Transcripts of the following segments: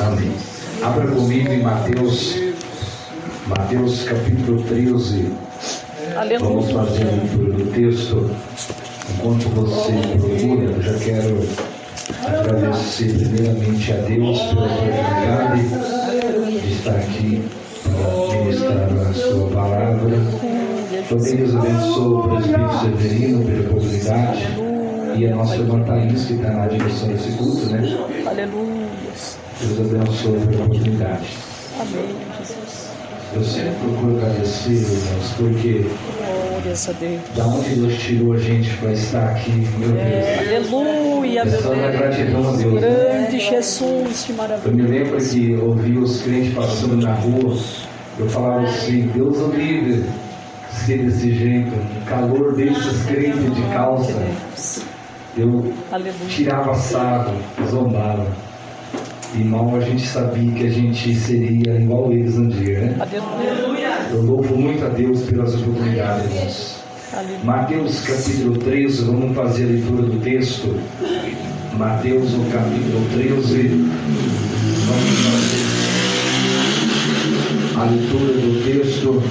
Amém. Abra comigo em Mateus capítulo 13. Aleluia. Vamos fazer a leitura do texto. Enquanto você procura, eu já quero agradecer primeiramente a Deus pela oportunidade de estar aqui para ministrar a sua palavra. Também Deus abençoe o presbítero Severino pela oportunidade e a nossa irmã Thaís, que está na direção desse culto, né? Aleluia. Deus abençoe pela oportunidade. Amém, Jesus. Eu sempre procuro agradecer, irmãos, porque Glórias a Deus. da onde Deus tirou a gente para estar aqui, meu Deus. Aleluia, É meu só na Deus. gratidão a Deus. Grande Jesus, que Eu me maravilha. lembro que eu vi os crentes passando na rua, eu falava assim, Deus o livre ser desse jeito, o calor desses crentes de calça. Eu Aleluia. tirava sarro, zombava. E mal a gente sabia que a gente seria igual eles um dia, né? Aleluia. Eu louvo muito a Deus pelas oportunidades, irmãos. Aleluia. Mateus capítulo 13, vamos fazer a leitura do texto. Mateus, o capítulo 13, vamos fazer a leitura do texto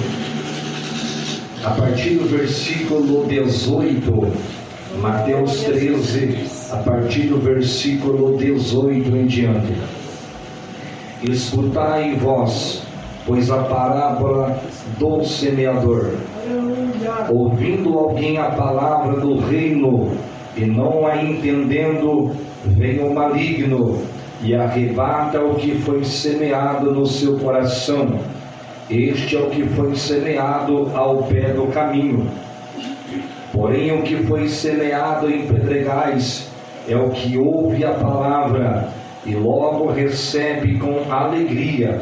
a partir do versículo 18. Mateus 13, a partir do versículo 18 em diante. Escutai vós, pois a parábola do semeador. Ouvindo alguém a palavra do reino, e não a entendendo, vem o maligno, e arrebata o que foi semeado no seu coração. Este é o que foi semeado ao pé do caminho. Porém, o que foi semeado em pedregais é o que ouve a palavra e logo recebe com alegria,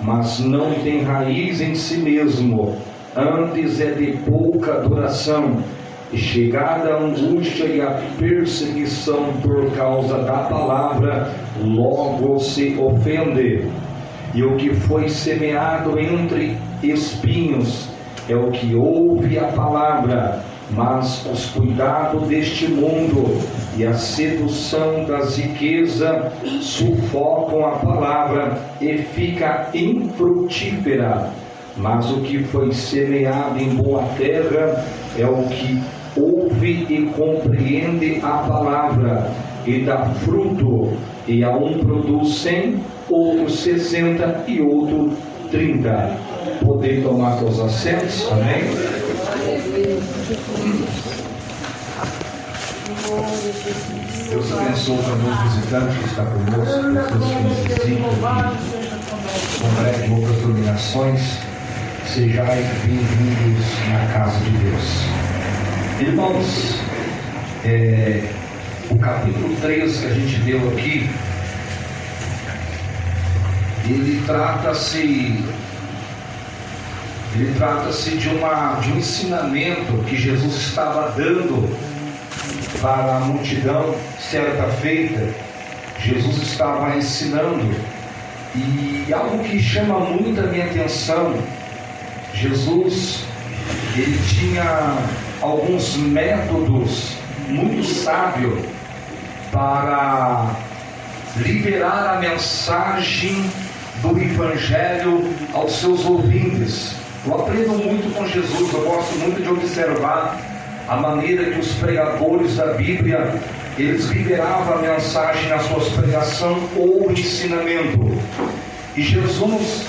mas não tem raiz em si mesmo, antes é de pouca duração, e chegada a angústia e a perseguição por causa da palavra, logo se ofende. E o que foi semeado entre espinhos é o que ouve a palavra, mas os cuidados deste mundo e a sedução das riquezas sufocam a palavra e fica infrutífera. Mas o que foi semeado em boa terra é o que ouve e compreende a palavra e dá fruto, e a um produz 100, outro 60 e outro 30. Podem tomar seus assentos, amém? Deus abençoe também os visitantes que estão conosco, pessoas que nos visitam, que congregam outras denominações. Sejais bem-vindos na casa de Deus. Irmãos, o capítulo 13 que a gente deu aqui, ele trata-se de um ensinamento que Jesus estava dando para a multidão. Certa feita, Jesus estava ensinando, e algo que chama muito a minha atenção, Jesus, ele tinha alguns métodos muito sábios para liberar a mensagem do Evangelho aos seus ouvintes. Eu aprendo muito com Jesus, eu gosto muito de observar a maneira que os pregadores da Bíblia, eles liberavam a mensagem nas suas pregações ou ensinamento. E Jesus,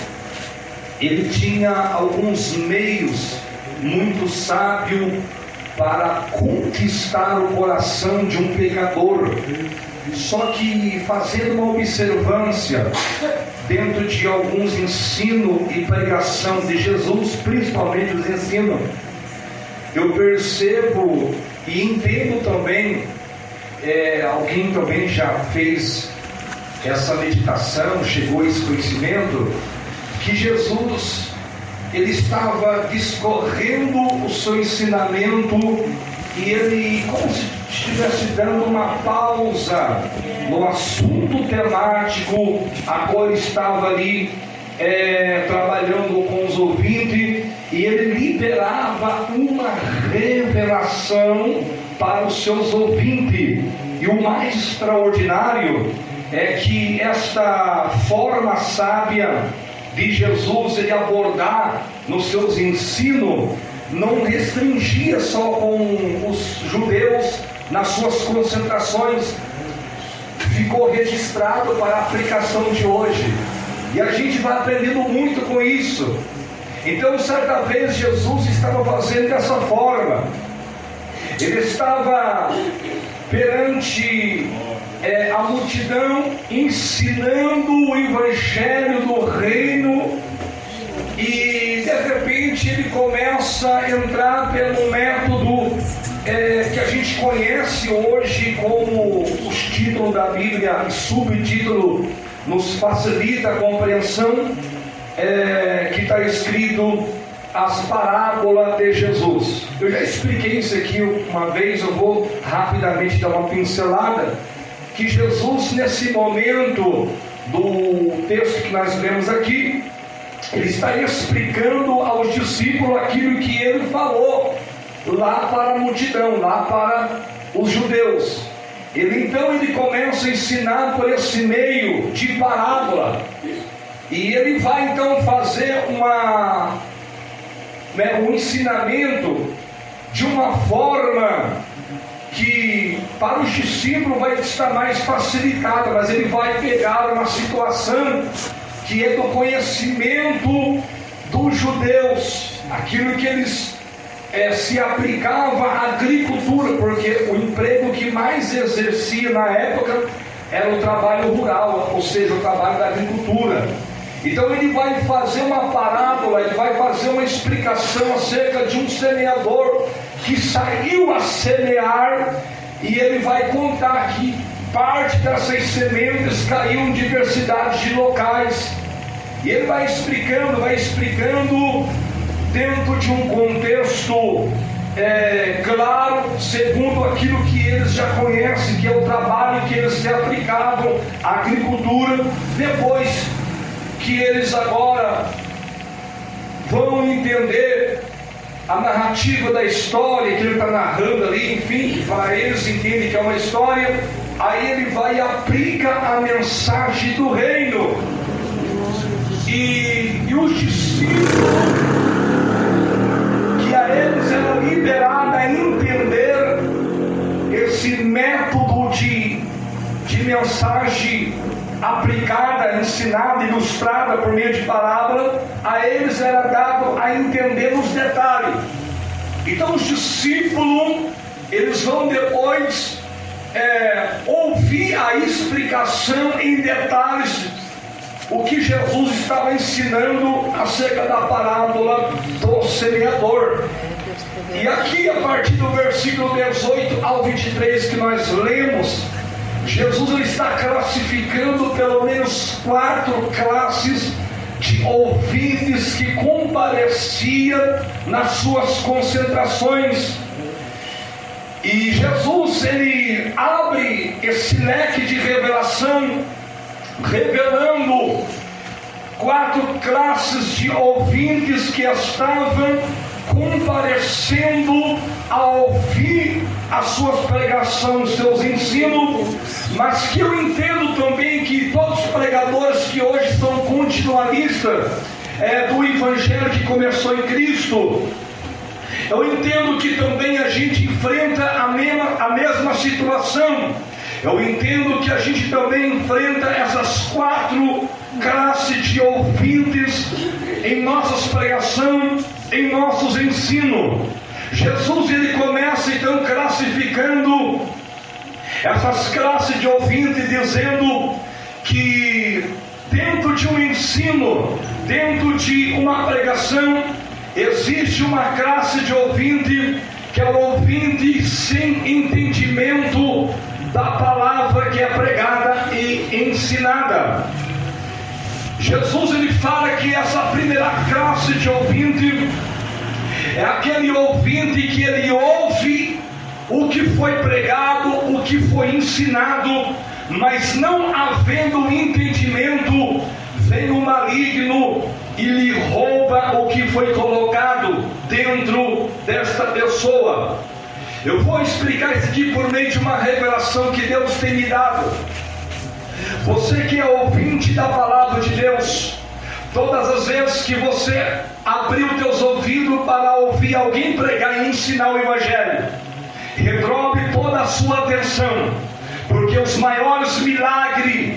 ele tinha alguns meios muito sábios para conquistar o coração de um pecador. Só que, fazendo uma observância dentro de alguns ensinos e pregação de Jesus, principalmente os ensinos, eu percebo e entendo também, alguém também já fez essa meditação, chegou a esse conhecimento, que Jesus, ele estava discorrendo o seu ensinamento, e ele, como se estivesse dando uma pausa no assunto temático a qual ele estava ali trabalhando com os ouvintes, e ele liberava uma revelação para os seus ouvintes. E o mais extraordinário é que esta forma sábia de Jesus ele abordar nos seus ensinos não restringia só com os judeus nas suas concentrações, ficou registrado para a aplicação de hoje, e a gente vai aprendendo muito com isso. Então, certa vez Jesus estava fazendo dessa forma, ele estava perante a multidão, ensinando o evangelho do reino, e de repente ele começa a entrar pelo método que a gente conhece hoje como os títulos da Bíblia, subtítulo nos facilita a compreensão, que está escrito as parábolas de Jesus. Eu já expliquei isso aqui uma vez, eu vou rapidamente dar uma pincelada, que Jesus nesse momento do texto que nós lemos aqui, ele está explicando aos discípulos aquilo que ele falou lá para a multidão, lá para os judeus. Então ele começa a ensinar por esse meio de parábola, e ele vai então fazer um ensinamento de uma forma que para os discípulos vai estar mais facilitada, mas ele vai pegar uma situação que é do conhecimento dos judeus, aquilo que eles se aplicava à agricultura, porque o emprego que mais exercia na época era o trabalho rural, ou seja, o trabalho da agricultura. Então ele vai fazer uma parábola, ele vai fazer uma explicação acerca de um semeador que saiu a semear, e ele vai contar que parte dessas sementes caiu em diversidade de locais, e ele vai explicando dentro de um contexto claro, segundo aquilo que eles já conhecem, que é o trabalho que eles têm aplicado à agricultura. Depois que eles agora vão entender a narrativa da história que ele está narrando ali, enfim, para eles entendem que é uma história, aí ele vai e aplica a mensagem do reino, e os discípulos, que a eles era liberado a entender esse método de mensagem aplicada, ensinada, ilustrada por meio de parábola, a eles era dado a entender os detalhes. Então os discípulos, eles vão depois ouvir a explicação em detalhes, o que Jesus estava ensinando acerca da parábola do semeador. E aqui, a partir do versículo 18 ao 23 que nós lemos, Jesus ele está classificando pelo menos 4 classes de ouvintes que compareciam nas suas concentrações. E Jesus ele abre esse leque de revelação, revelando 4 classes de ouvintes que estavam comparecendo a ouvir as suas pregações, seus ensinos, mas que eu entendo também que todos os pregadores que hoje são continualistas do Evangelho que começou em Cristo, eu entendo que também a gente enfrenta a mesma situação. Eu entendo que a gente também enfrenta essas 4 classes de ouvintes em nossas pregações, em nossos ensinos. Jesus ele começa então classificando essas classes de ouvintes, dizendo que dentro de um ensino, dentro de uma pregação, existe uma classe de ouvinte que é o ouvinte sem entendimento da palavra que é pregada e ensinada. Jesus ele fala que essa primeira classe de ouvinte é aquele ouvinte que ele ouve o que foi pregado, o que foi ensinado, mas não havendo entendimento, vem o maligno e lhe rouba o que foi colocado dentro desta pessoa. Eu vou explicar isso aqui por meio de uma revelação que Deus tem me dado. Você que é ouvinte da palavra de Deus, todas as vezes que você abriu teus ouvidos para ouvir alguém pregar e ensinar o Evangelho, redobre toda a sua atenção, porque os maiores milagres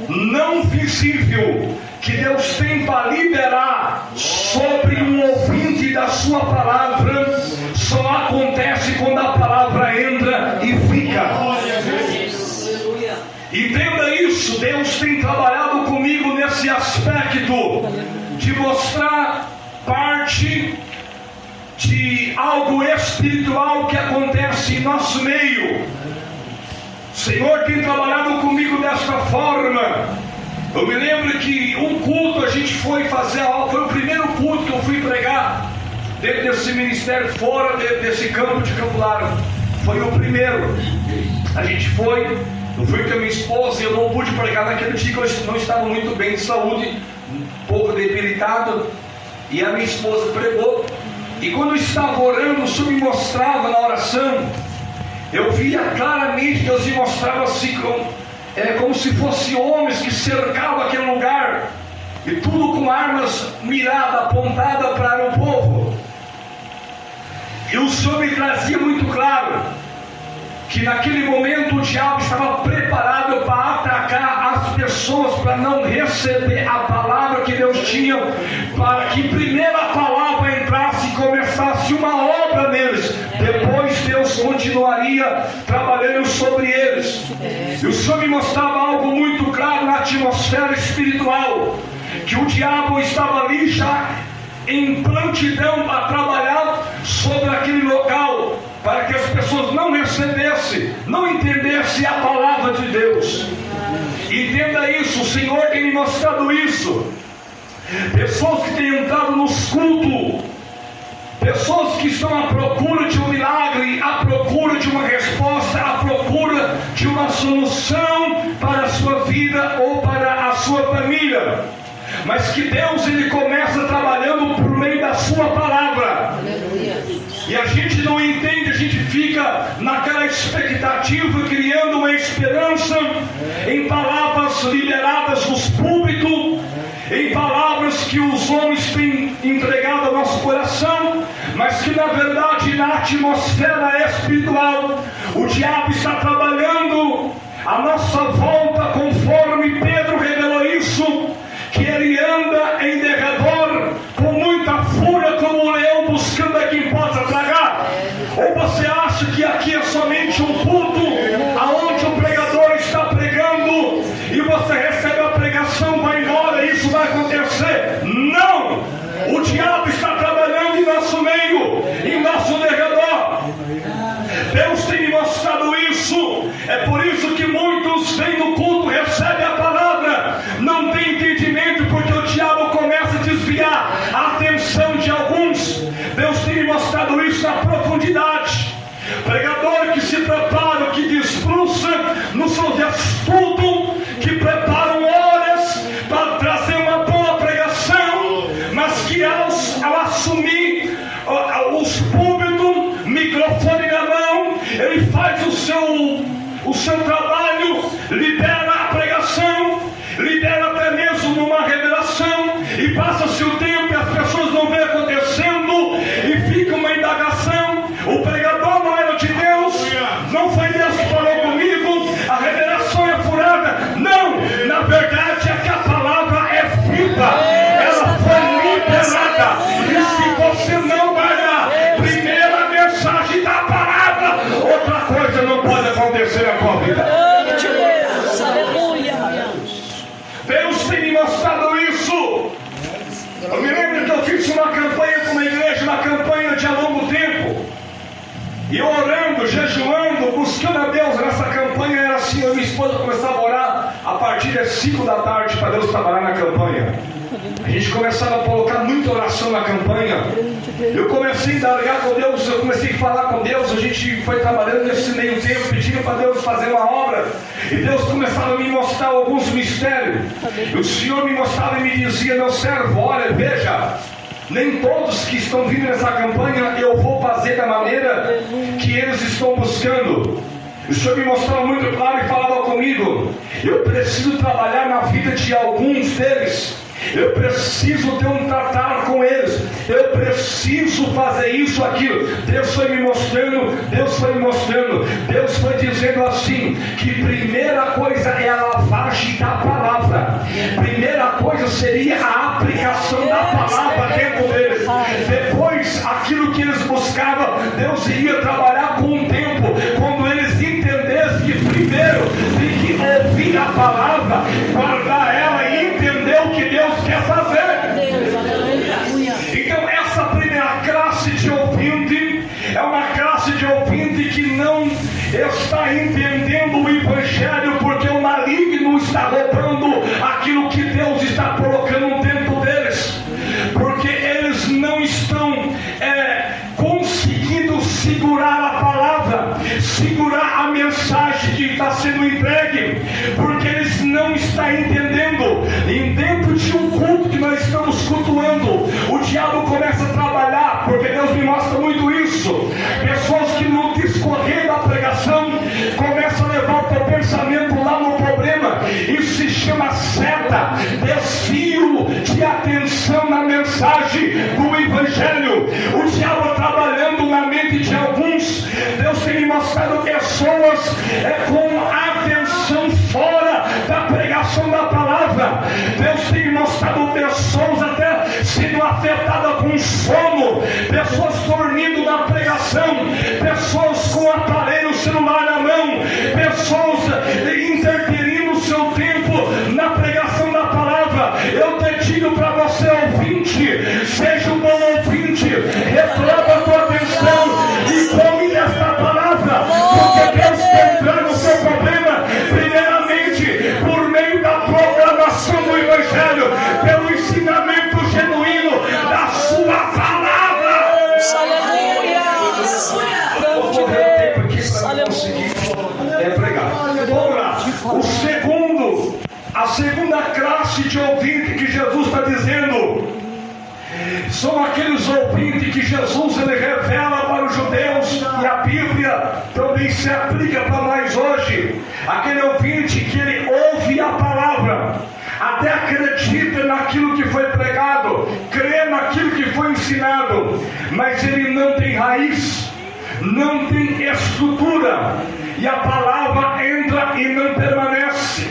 não visíveis que Deus tem para liberar sobre um ouvinte da sua palavra só acontece quando a palavra entra e fica. Entenda isso. Deus tem trabalhado comigo nesse aspecto de mostrar parte de algo espiritual que acontece em nosso meio. O Senhor tem trabalhado comigo desta forma. Eu me lembro que um culto a gente foi fazer, foi o primeiro culto que eu fui pregar dentro desse ministério, fora desse campo de Campo Largo. Foi o primeiro. A gente foi, eu fui com a minha esposa e eu não pude pregar naquele dia que eu não estava muito bem de saúde, um pouco debilitado. E a minha esposa pregou. E quando eu estava orando, o Senhor me mostrava na oração, eu via claramente, Deus me mostrava assim, como se fossem homens que cercavam aquele lugar, e tudo com armas miradas, apontadas para o povo. E o Senhor me trazia muito claro que naquele momento o diabo estava preparado para atacar as pessoas, para não receber a palavra que Deus tinha, para que primeiro a palavra entrasse e começasse uma obra neles. Depois Deus continuaria trabalhando sobre eles. E o Senhor me mostrava algo muito claro na atmosfera espiritual, que o diabo estava ali já em prontidão para trabalhar sobre aquele local, para que as pessoas não recebessem, não entendessem a palavra de Deus. Entenda isso, o Senhor tem me mostrado isso. Pessoas que têm entrado nos cultos, pessoas que estão à procura de um milagre, à procura de uma resposta, à procura de uma solução para a sua vida ou para a sua família, mas que Deus ele começa trabalhando por meio da sua palavra. Aleluia. E a gente não entende, a gente fica naquela expectativa, criando uma esperança em palavras liberadas nos púlpitos, em palavras que os homens têm entregado ao nosso coração, mas que na verdade na atmosfera espiritual o diabo está trabalhando à nossa volta, conforme Pedro revelou isso, que ele anda em derredor com muita fúria como um leão buscando a quem possa tragar. Ou você acha que aqui é somente um culto aonde o pregador está pregando e você recebe a pregação, vai embora e isso vai acontecer? Não! O diabo está trabalhando em nosso meio, em nosso derredor. Deus tem me mostrado isso. É por isso que muitos vêm no culto, recebem a palavra, não tem entendimento, porque o diabo começa a desviar a atenção de alguns. Deus tem me mostrado isso na profundidade. Pregador que se prepara, que desbruça nos seus estudos, que preparam horas para trazer uma boa pregação, mas que ao assumir os púlpitos, microfone na mão, ele faz o seu trabalho, libera a pregação, libera até mesmo uma revelação, e passa-se o tempo e as pessoas não vêem acontecendo, e fica uma indagação. O pregador não era de Deus, não foi Deus que falou comigo, a revelação é furada. Não, na verdade é que a palavra é viva, ela foi liberada. E se você não guardar primeiro a mensagem da palavra, outra coisa não pode acontecer na tua vida. Deus tem me mostrado isso. Eu me lembro que eu fiz uma campanha com uma igreja, uma campanha de há longo tempo. E orando, jejuando, buscando a Deus nessa campanha, era assim, eu e minha esposa começava a orar a partir das 5 da tarde para Deus trabalhar na campanha. A gente começava a colocar muita oração na campanha. Eu comecei a indagar com Deus, eu comecei a falar com Deus, a gente foi trabalhando nesse meio tempo, pedindo para Deus fazer uma obra. E Deus começava a me mostrar alguns mistérios. E o Senhor me mostrava e me dizia: meu servo, olha, veja, nem todos que estão vindo nessa campanha eu vou fazer da maneira que eles estão buscando. O Senhor me mostrava muito claro e falava comigo: eu preciso trabalhar na vida de alguns deles, eu preciso ter um tratar com eles, eu preciso fazer isso, aquilo. Deus foi me mostrando, Deus foi dizendo assim, que primeira coisa é a lavagem da palavra, primeira coisa seria a aplicação da palavra dentro deles, depois aquilo que eles buscavam, Deus iria trabalhar com o tempo, quando eles entendessem que primeiro tem que ouvir a palavra, guardar ela e entender o que Deus quer fazer. Então essa primeira classe de ouvinte é uma classe de ouvinte que não está entendendo o Evangelho, porque o maligno está roubando aquilo que Deus está colocando dentro deles, porque eles não estão conseguindo segurar a palavra, segurar a mensagem que está sendo entregue, porque eles não estão entendendo. E dentro de um culto que nós estamos cultuando, o diabo começa a trabalhar, porque Deus me mostra muito isso. Pessoas que no discorrer da pregação começam a levar o teu pensamento lá no problema. Isso se chama seta, desvio de atenção na mensagem do Evangelho. O diabo trabalhando na mente de alguns. Deus tem me mostrado pessoas com atenção fora da pregação da palavra. Deus tem me mostrado pessoas até sendo afetadas com sono, pessoas dormindo na pregação, pessoas com aparelho celular na mão, pessoas interferindo o seu tempo na pregação da palavra. Eu te digo para você, ouvinte, seja um bom ouvinte, reflata a tua atenção e come esta palavra, porque Deus quer entrar no seu problema, primeiramente por meio da proclamação do Evangelho, pelo ensinamento genuíno da sua palavra. Aleluia! Vou correr o tempo aqui para conseguir pregar. Vamos lá. A segunda classe de ouvinte que Jesus está dizendo são aqueles ouvintes que Jesus ele revela para os judeus, e a Bíblia também se aplica para nós hoje. Aquele ouvinte que ele ouve a palavra, até acredita naquilo que foi pregado, crê naquilo que foi ensinado, mas ele não tem raiz, não tem estrutura, e a palavra entra e não permanece,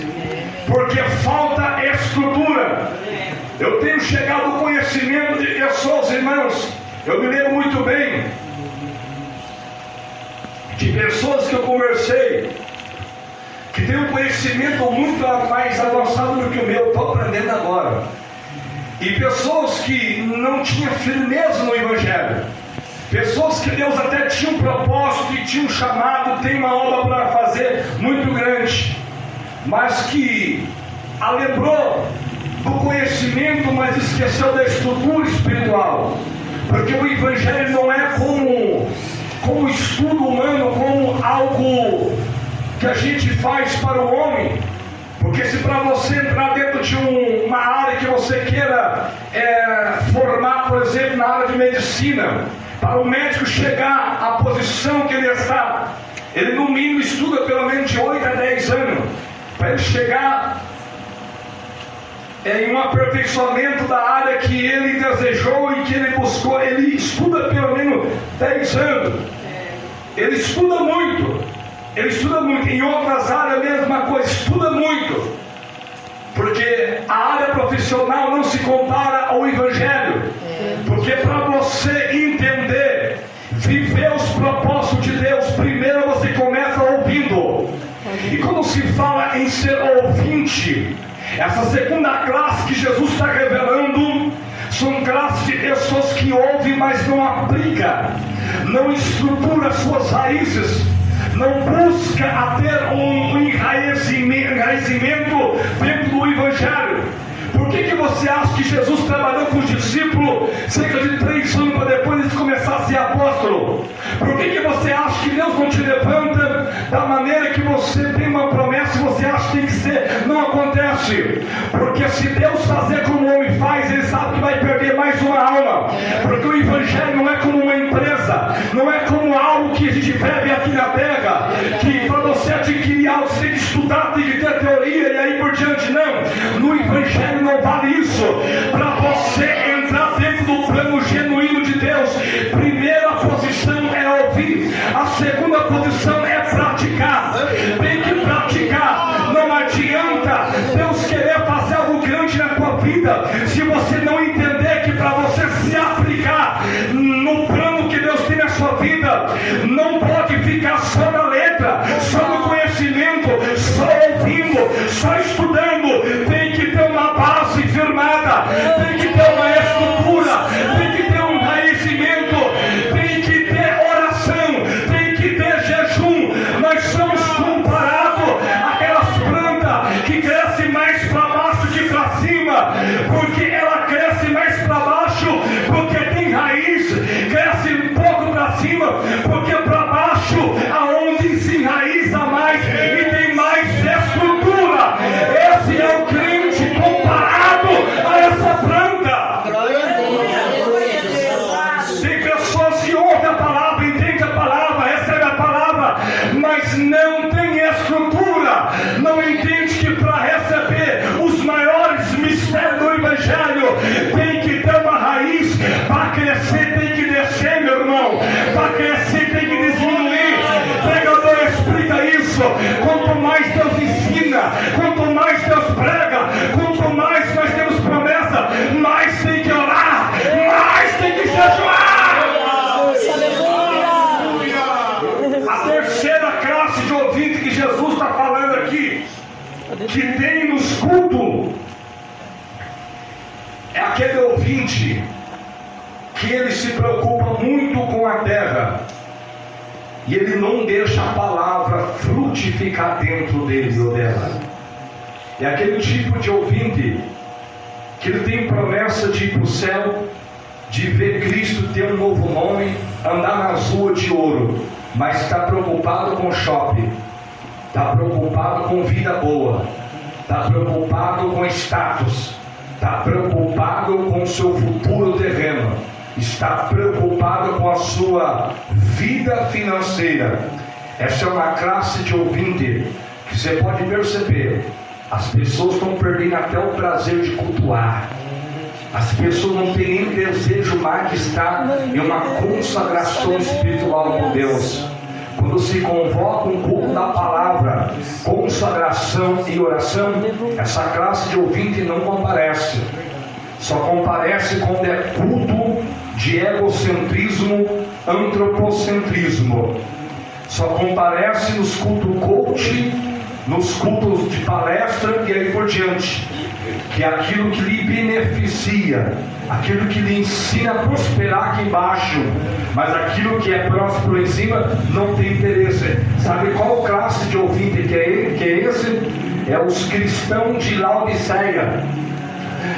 porque falta estrutura. Eu tenho chegado ao conhecimento de pessoas, irmãos, eu me lembro muito bem de pessoas que eu conversei, que têm um conhecimento muito mais avançado do que o meu, estou aprendendo agora, e pessoas que não tinham firmeza no Evangelho, pessoas que Deus até tinha um propósito e tinha um chamado, tem uma obra para fazer muito grande, mas que a lembrou do conhecimento, mas esqueceu da estrutura espiritual, porque o Evangelho não é como estudo humano, como algo que a gente faz para o homem, porque se para você entrar dentro de uma área que você queira formar, por exemplo, na área de medicina, para o médico chegar à posição que ele está, ele no mínimo estuda pelo menos de 8 a 10 anos, para ele chegar em um aperfeiçoamento da área que ele desejou e que ele buscou. Ele estuda pelo menos 10 anos, ele estuda muito, em outras áreas a mesma coisa, estuda muito, porque a área profissional não se compara ao Evangelho, porque para você entender, viver os propósitos de Deus, primeiro você começa ouvindo. E quando se fala em ser ouvinte, essa segunda classe que Jesus está revelando são classes de pessoas que ouvem, mas não aplica, não estrutura suas raízes, não busca a ter um enraizamento dentro do Evangelho. Por que você acha que Jesus trabalhou com os discípulos cerca de 3 anos para depois eles começarem a ser apóstolo? Por que você acha que Deus não te levanta da maneira que você tem uma promessa e você acha que tem que ser? Não acontece. Porque se Deus fazer como o homem faz, ele sabe que vai perder mais uma alma. Porque o Evangelho não é como uma empresa, não é como algo que a gente bebe aqui na terra, que para você adquirir algo, você tem que estudar, tem que ter teoria e aí por diante. Não, no Evangelho não vale isso. Para você entrar dentro do plano genuíno de Deus, primeira posição é ouvir, a segunda posição é praticar. Tem que praticar. Não adianta Deus querer fazer algo grande na tua vida se você não entender que para você se aplicar no plano que Deus tem na sua vida, não pode ficar só na letra, só no conhecimento, só ouvindo, só estudando. Tem que ter uma base firmada, tem que ter uma estrutura, tem que ter um enraizamento, tem que ter oração, tem que ter jejum. Nós somos comparados àquelas plantas que crescem mais para baixo que para cima, porque ela cresce mais para baixo porque tem raiz, cresce um pouco para cima porque para baixo aonde se enraiza mais e tem mais estrutura. Esse é o crente comparado a essa planta. Tem pessoas que ouvem a palavra, entendem a palavra, recebem a palavra, mas não tem estrutura, não entende que para receber os maiores mistérios do Evangelho tem que ter uma raiz. Para crescer tem que descer, meu irmão, para crescer tem que diminuir. O pregador explica isso. Quanto mais Deus ensina, quanto mais Deus prega, quanto mais nós temos promessa, mais tem que orar, mais tem que jejuar. A terceira classe de ouvinte que Jesus está falando aqui, que tem nos cultos, é aquele ouvinte que ele se preocupa muito com a terra e ele não deixa a palavra frutificar dentro dele ou dela. É aquele tipo de ouvinte que ele tem promessa de ir para o céu, de ver Cristo ter um novo nome, andar nas ruas de ouro, mas está preocupado com shopping, está preocupado com vida boa, está preocupado com status, está preocupado com o seu futuro terreno, está preocupado com a sua vida financeira. Essa é uma classe de ouvinte que você pode perceber, as pessoas estão perdendo até o prazer de cultuar. As pessoas não têm nem desejo mais de estar em uma consagração espiritual com Deus. Quando se convoca um culto da palavra, consagração e oração, essa classe de ouvinte não comparece. Só comparece quando é culto de egocentrismo, antropocentrismo. Só comparece nos cultos coach, nos cultos de palestra e aí por diante. Que é aquilo que lhe beneficia, aquilo que lhe ensina a prosperar aqui embaixo, mas aquilo que é próspero em cima não tem interesse. Sabe qual classe de ouvinte que é esse? É os cristãos de Laodiceia.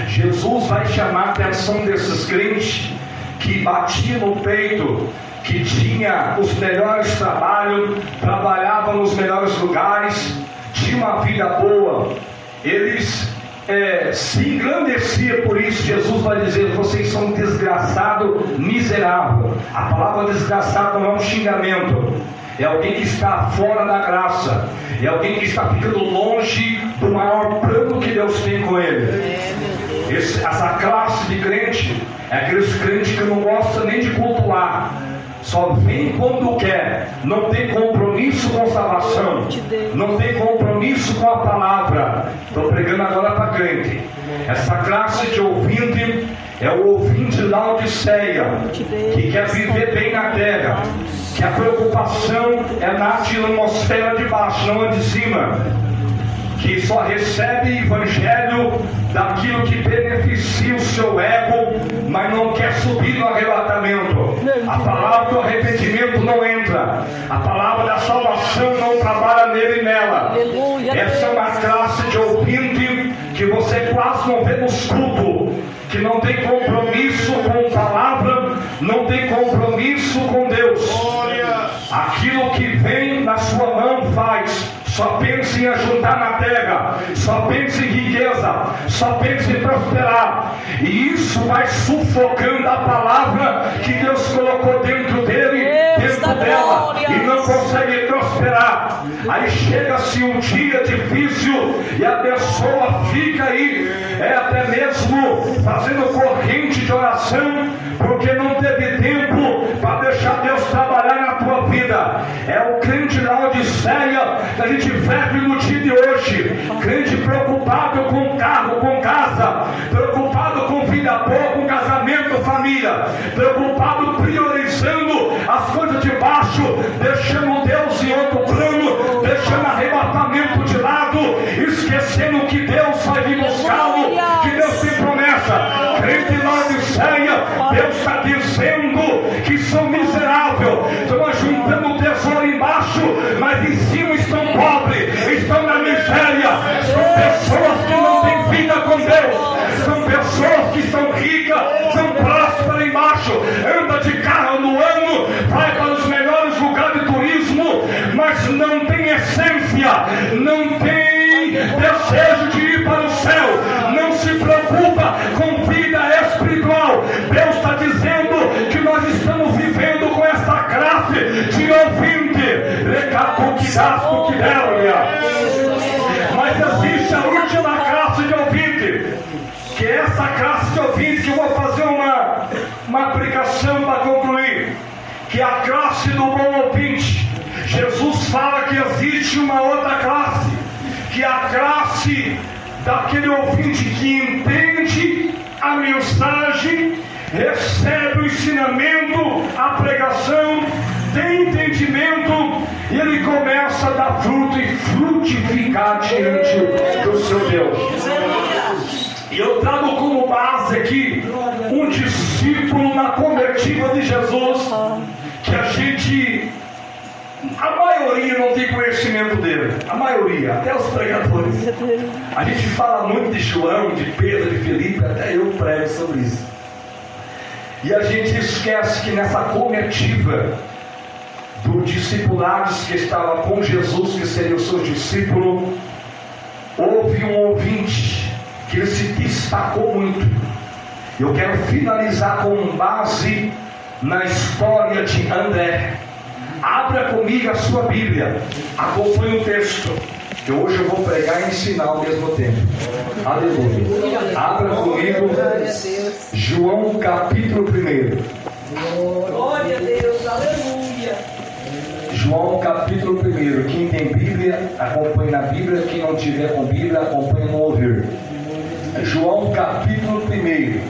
Jesus vai chamar a atenção desses crentes que batiam no peito, que tinha os melhores trabalhos, trabalhavam nos melhores lugares, tinha uma vida boa. Eles se engrandecia por isso. Jesus vai dizer: vocês são desgraçado, miserável. A palavra desgraçado não é um xingamento, é alguém que está fora da graça, é alguém que está ficando longe do maior plano que Deus tem com ele. Essa classe de crente é aqueles crentes que não gostam nem de cultuar, só vem quando quer, não tem compromisso com salvação, não tem compromisso com a palavra. Estou pregando agora para crente. Essa classe de ouvinte é o ouvinte Laodiceia, que quer viver bem na terra, que a preocupação é na atmosfera de baixo, não é de cima, que só recebe evangelho daquilo que beneficia o seu ego, mas não quer subir no arrebatamento. A palavra do arrependimento não entra, a palavra da salvação não trabalha nele e nela. Essa é uma classe de ouvinte que você quase não vê nos cultos, que não tem compromisso com a palavra, não tem compromisso com Deus. Aquilo que vem na sua mão faz. Só pensa em ajuntar na terra, só pensa em riqueza, só pensa em prosperar. E isso vai sufocando a palavra que Deus colocou dentro dele, dentro perto dela e não consegue prosperar. Aí chega-se um dia difícil e a pessoa fica aí, até mesmo fazendo corrente de oração, porque não teve tempo para deixar Deus trabalhar na tua vida. É o crente da Odisseia que a gente vive no dia de hoje. Crente preocupado com carro, com casa, preocupado com vida boa, com casamento, família, preocupado priorizando as coisas de baixo, deixando Deus em outro plano, deixando arrebatamento de lado, esquecendo que Deus vai vir buscá-lo, que Deus tem promessa. Crente na Odisseia, Deus está dizendo que são miseráveis, estão juntando tesouro embaixo, mas em cima estão pobres, estão na miséria. São pessoas que não têm vida com Deus, são pessoas que são ricas, são prósperas embaixo, anda de carro no ano, vai para os melhores lugares de turismo, mas não tem essência, não tem desejo de ir para o céu, não se preocupa com vida espiritual. Deus está dizendo que nós estamos vivendo com essa classe de ouvinte, mas existe a última classe de ouvinte, que é essa classe de ouvinte que eu vou fazer uma aplicação para concluir, que é a classe do bom ouvinte. Jesus fala que existe uma outra classe, que é a classe daquele ouvinte que entende a mensagem, recebe o ensinamento, a pregação, tem entendimento, e ele começa a dar fruto e frutificar diante do seu Deus. E eu trago como base aqui um discípulo na convertida de Jesus, que a maioria não tem conhecimento dele, a maioria, até os pregadores. A gente fala muito de João, de Pedro, de Felipe, até eu prego sobre isso. E a gente esquece que nessa comitiva dos discipulados que estava com Jesus, que seria o seu discípulo, houve um ouvinte que ele se destacou muito. Eu quero finalizar com base na história de André. Abra comigo a sua Bíblia, acompanhe o texto, que hoje eu vou pregar e ensinar ao mesmo tempo. Aleluia. Abra comigo João capítulo 1. Glória a Deus, aleluia. João capítulo 1. Quem tem Bíblia, acompanhe na Bíblia. Quem não tiver com Bíblia, acompanhe no ouvir. João capítulo 1.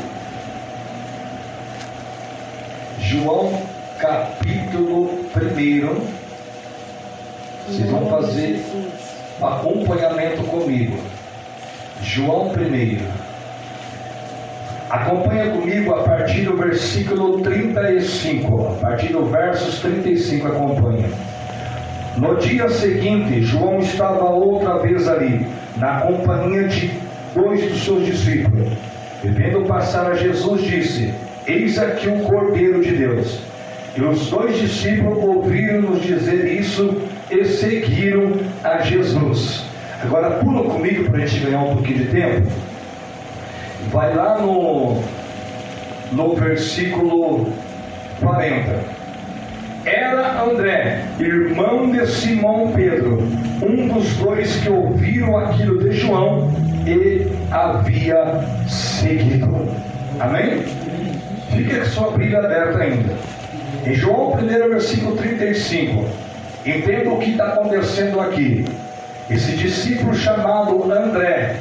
João capítulo 1. Vocês vão fazer acompanhamento comigo. João 1. Acompanha comigo a partir do versículo 35. A partir do versos 35 acompanha. No dia seguinte, João estava outra vez ali, na companhia de 2 dos seus discípulos. E vendo passar a Jesus, disse: Eis aqui o Cordeiro de Deus. E os 2 discípulos ouviram-nos dizer isso e seguiram a Jesus. Agora pula comigo para a gente ganhar um pouquinho de tempo. Vai lá no versículo 40. Era André, irmão de Simão Pedro, um dos 2 que ouviram aquilo de João e havia seguido. Amém? Fica com sua Bíblia aberta ainda. Em João 1, versículo 35. Entenda o que está acontecendo aqui. Esse discípulo chamado André,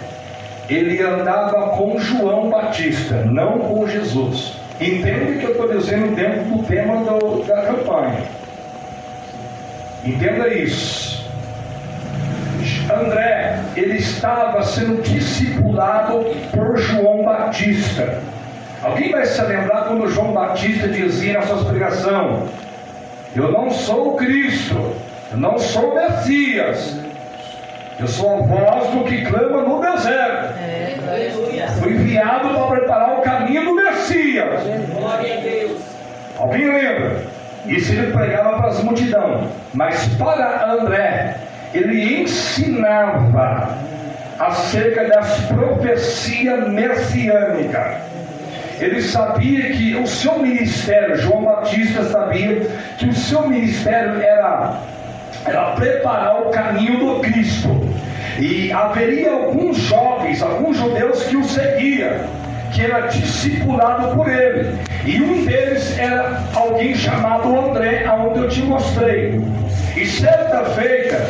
ele andava com João Batista, não com Jesus. Entende que eu estou dizendo dentro do tema da campanha. Entenda isso. André, ele estava sendo discipulado por João Batista. Alguém vai se lembrar quando João Batista dizia na sua pregação: eu não sou o Cristo, eu não sou o Messias, eu sou a voz do que clama no deserto. Fui enviado para preparar o caminho do Messias. Glória a Deus. Alguém lembra? Isso ele pregava para as multidões. Mas para André, ele ensinava acerca das profecias messiânicas. Ele sabia que o seu ministério, João Batista sabia que o seu ministério era preparar o caminho do Cristo. E haveria alguns jovens, alguns judeus que o seguiam, que era discipulado por ele. E um deles era alguém chamado André, aonde eu te mostrei. E certa feita,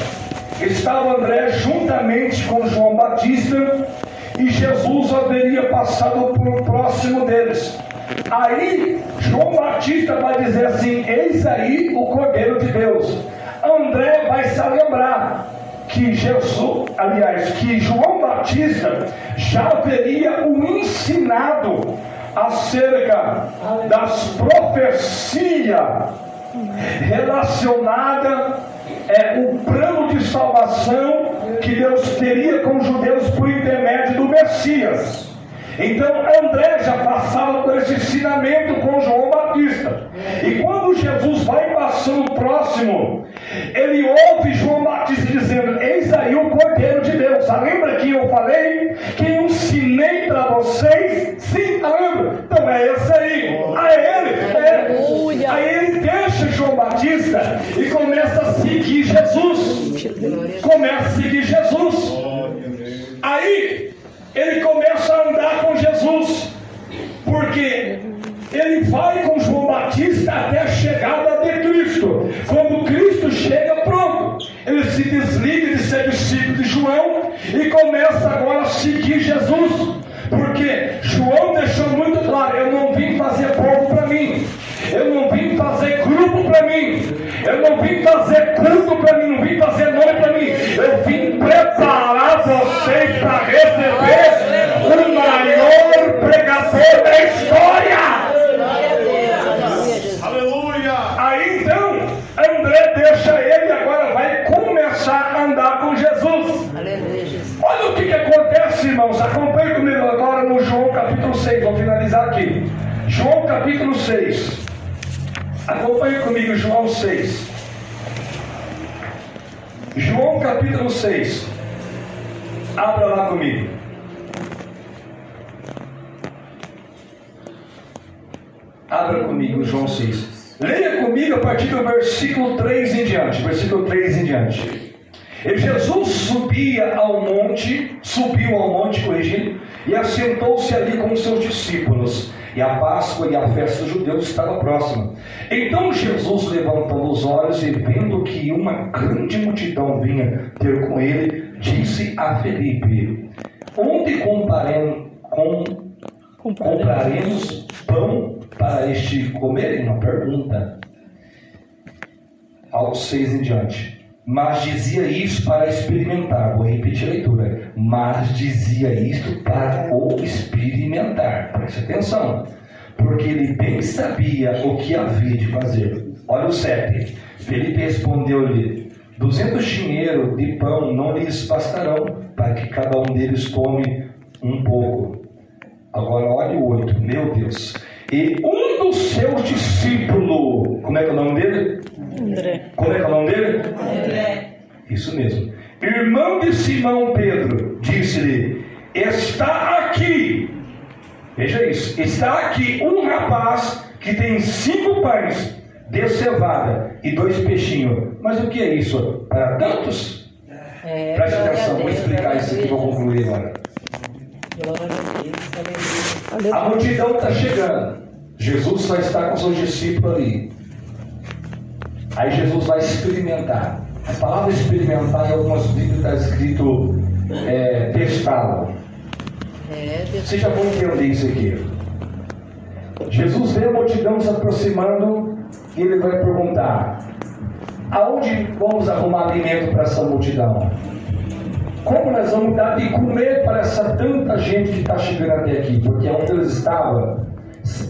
estava André juntamente com João Batista, e Jesus haveria passado por próximo deles. Aí João Batista vai dizer assim: eis aí o Cordeiro de Deus. André vai se lembrar que que João Batista já haveria o ensinado acerca das profecias relacionadas o plano de salvação que Deus teria com os judeus por intermédio do Messias. Então André já passava por esse ensinamento com João Batista. E quando Jesus vai passando próximo, ele ouve João Batista dizendo: eis aí o Cordeiro de Deus. Lembra que eu falei que eu ensinei para vocês? Sim, lembra? Então é esse aí. Aí ele deixa João Batista e começa a seguir Jesus. Aí ele começa a andar com Jesus, porque ele vai com João Batista até a chegada de Cristo. Quando Cristo chega, pronto, ele se desliga de ser discípulo de João e começa agora a seguir Jesus, porque João deixou muito claro: eu não vim fazer povo para mim, eu não vim fazer grupo para mim, eu não vim fazer culto para mim, não vim fazer nome para mim, eu vim preparar vocês para receber o maior pregador da história. Aleluia! Aí então André deixa ele e agora vai começar a andar com Jesus. Olha o que acontece, irmãos. Acompanhe comigo agora no João capítulo 6. Vou finalizar aqui. João capítulo 6. Acompanhe comigo João 6. João capítulo 6. Abra lá comigo. Abra comigo João 6. Leia comigo a partir do versículo 3 em diante. Versículo 3 em diante. E Jesus subiu ao monte, corrigindo, e assentou-se ali com os seus discípulos. E a Páscoa e a festa dos judeus estava próxima. Então Jesus, levantando os olhos e vendo que uma grande multidão vinha ter com ele, disse a Felipe: onde compraremos pão para este comer? Uma pergunta. Ao 6 em diante. Mas dizia isso para experimentar. Vou repetir a leitura. Mas dizia isto para o experimentar. Preste atenção. Porque ele bem sabia o que havia de fazer. Olha o 7. Felipe respondeu-lhe: 200 dinheiros de pão não lhes bastarão para que cada um deles tome um pouco. Agora olha o 8. Meu Deus. E um dos seus discípulos, como é que é o nome dele? André. Como é que é o nome dele? André. Isso mesmo. Irmão de Simão Pedro, disse-lhe: está aqui, veja isso, está aqui um rapaz que tem 5 pães de cevada e 2 peixinhos. Mas o que é isso? Para tantos? Preste atenção, vou explicar isso aqui, vou concluir agora. A multidão está chegando. Jesus só está com seus discípulos ali. Aí Jesus vai experimentar. A palavra experimentar em algumas Bíblias está escrito testá-lo. Vocês já vão entender isso aqui. Jesus vê a multidão se aproximando e ele vai perguntar: aonde vamos arrumar alimento para essa multidão? Como nós vamos dar de comer para essa tanta gente que está chegando até aqui? Porque onde eles estavam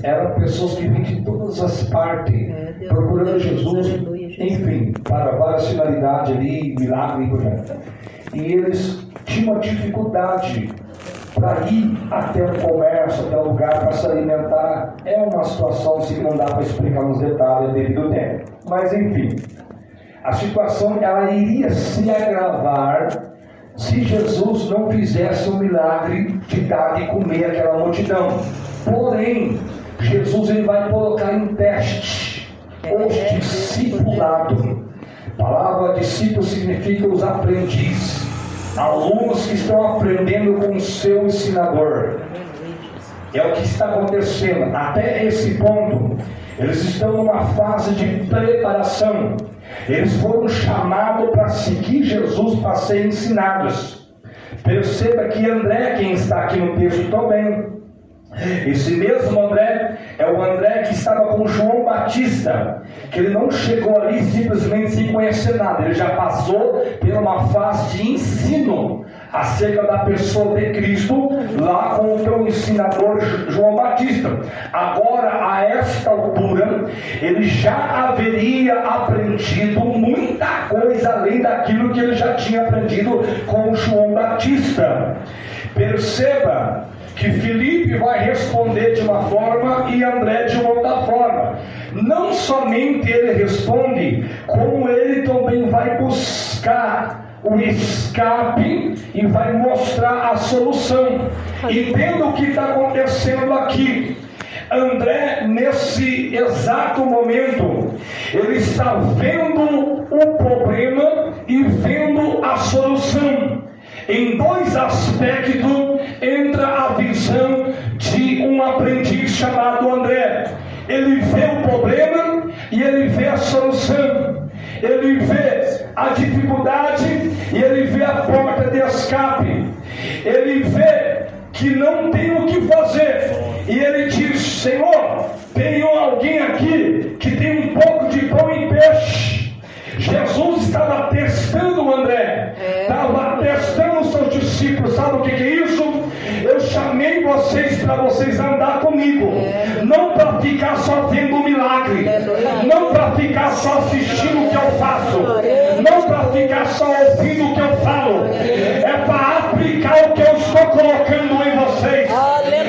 eram pessoas que vinham de todas as partes procurando Jesus, enfim, para várias finalidades ali, milagre e por diante. E eles tinham uma dificuldade para ir até o comércio, até o lugar para se alimentar. É uma situação assim, que não dá para explicar nos detalhes devido ao tempo. Mas enfim, a situação ela iria se agravar se Jesus não fizesse o milagre de dar de comer aquela multidão. Porém, Jesus ele vai colocar em teste os discipulados. A palavra discípulo significa os aprendizes, alunos que estão aprendendo com o seu ensinador. É o que está acontecendo. Até esse ponto, eles estão numa fase de preparação. Eles foram chamados para seguir Jesus, para serem ensinados. Perceba que André, quem está aqui no texto também, esse mesmo André é o André que estava com João Batista, que ele não chegou ali simplesmente sem conhecer nada, ele já passou por uma fase de ensino acerca da pessoa de Cristo, lá com o teu ensinador João Batista. Agora, a esta altura, ele já haveria aprendido muita coisa além daquilo que ele já tinha aprendido com João Batista. Perceba que Filipe vai responder de uma forma e André de uma outra forma. Não somente ele responde, como ele também vai buscar o escape e vai mostrar a solução. Entenda o que está acontecendo aqui. André, nesse exato momento, ele está vendo o problema e vendo a solução. Em dois aspectos entra a visão de um aprendiz chamado André. Ele vê o problema e ele vê a solução. Ele vê a dificuldade e ele vê a porta de escape. Ele vê que não tem o que fazer e ele diz: Senhor, tem alguém aqui que tem um pouco de pão e peixe. Jesus estava testando o André, estava testando os seus discípulos. Sabe o que é isso? Eu chamei vocês para vocês andar comigo, não para ficar só vendo o milagre, não para ficar só assistindo o que eu faço, não para ficar só ouvindo o que eu falo, é para aplicar o que eu estou colocando em vocês,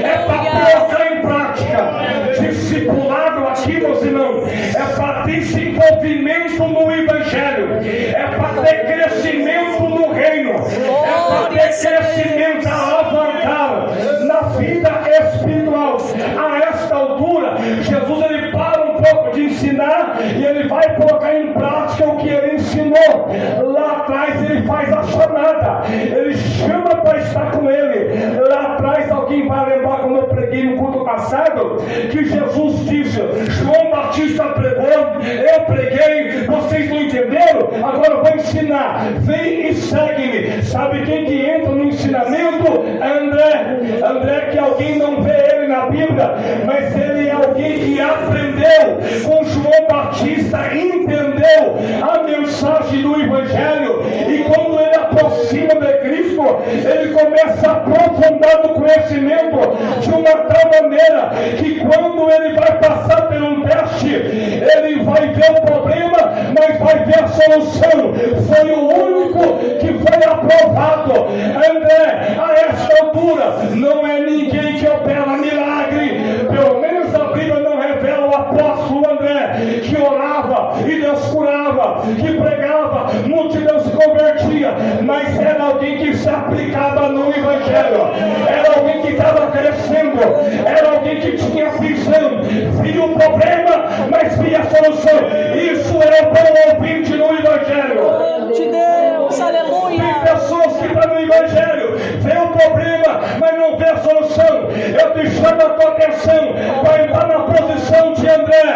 é para colocar em prática. Discipulado aqui, meus irmãos, é para ter esse envolvimento no Evangelho, é para ter crescimento no reino, é para ter crescimento alavancado na vida espiritual. A esta altura, Jesus ele para um pouco de ensinar e ele vai colocar em prática o que ele ensinou. Lá atrás ele faz a chamada, ele chama para estar com ele. Lá atrás alguém vai lembrar, quando eu preguei no culto passado, que Jesus disse: João Batista pregou, eu preguei, vocês não entenderam? Agora eu vou ensinar, vem e segue-me. Sabe quem que entra no ensinamento? É André. André, que alguém não vê ele na Bíblia, mas ele é alguém que aprendeu com João Batista, entendeu a mensagem do Evangelho, e quando ele aproxima de Cristo, ele começa a aprofundar no conhecimento de uma tal maneira que quando ele vai passar por um teste, ele vai ver o problema, mas vai ver a solução. Foi o único que foi aprovado. André, a esta altura, não é ninguém que opera milagre. Pelo menos a Bíblia não revela o apóstolo André, que orava e Deus curava, que pregava, multidão se convertia, mas era alguém que se aplicava no Evangelho, era alguém que estava crescendo, era alguém que tinha visão, via o problema, mas via a solução. Isso é o bom ouvinte no Evangelho. De Deus, aleluia. Tem pessoas que estão no Evangelho, vê o problema, mas não vê a solução. Eu te chamo a tua atenção para entrar na posição de André.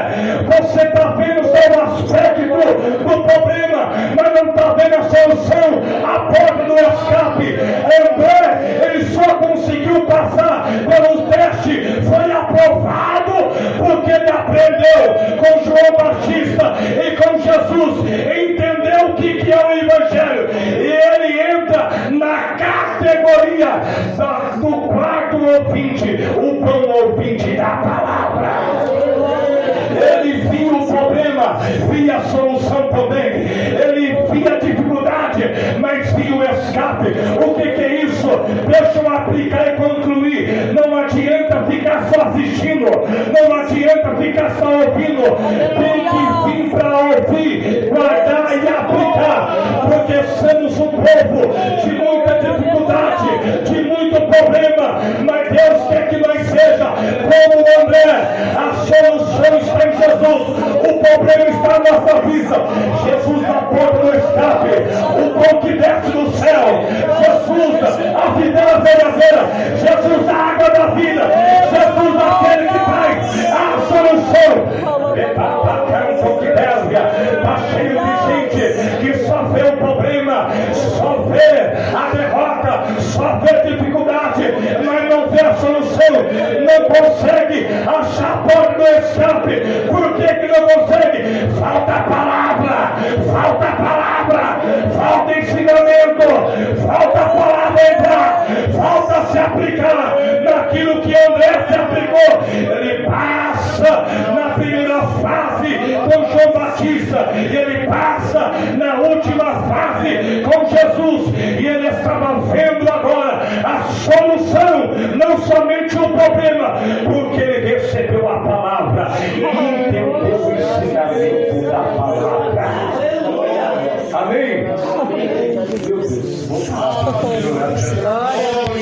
Você está vendo só o aspecto do problema, mas não está vendo a solução, a porta do escape. André, ele só conseguiu passar pelo teste, foi aprovado, porque ele aprendeu com João Batista e com Jesus, entendeu o que é o Evangelho, e ele entra na categoria do quarto ouvinte, o bom ouvinte da palavra. Ele via o problema, via a solução também. Ele via a dificuldade, mas via o escape. O que é isso? Deixa eu aplicar e concluir. Não adianta ficar só assistindo, não adianta ficar só ouvindo. Tem que vir para ouvir, guardar e aplicar, porque somos um povo de muita dificuldade, de muito problema, mas Deus quer que nós seja nossa vida. Jesus na porta do escape, o pão que desce do céu. Jesus, a videira verdadeira. Jesus, a água da vida. Jesus, aquele que traz a solução. Está cheio de gente que só vê o problema, só vê a derrota, só vê dificuldade, mas não vê a solução, não consegue achar a porta do escape. Por que não consegue? Falta a palavra, falta ensinamento, falta a palavra entrar, falta se aplicar naquilo que André se aplicou. Ele passa na primeira fase com João Batista, e ele passa na última fase com Jesus, e ele estava vendo agora a solução, não somente o problema, porque ele recebeu a palavra e entendeu o ensinamento da palavra. Amém?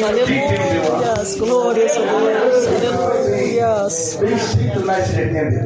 Aleluia. Glórias a Deus. Aleluia. Bem simples, mas você entende.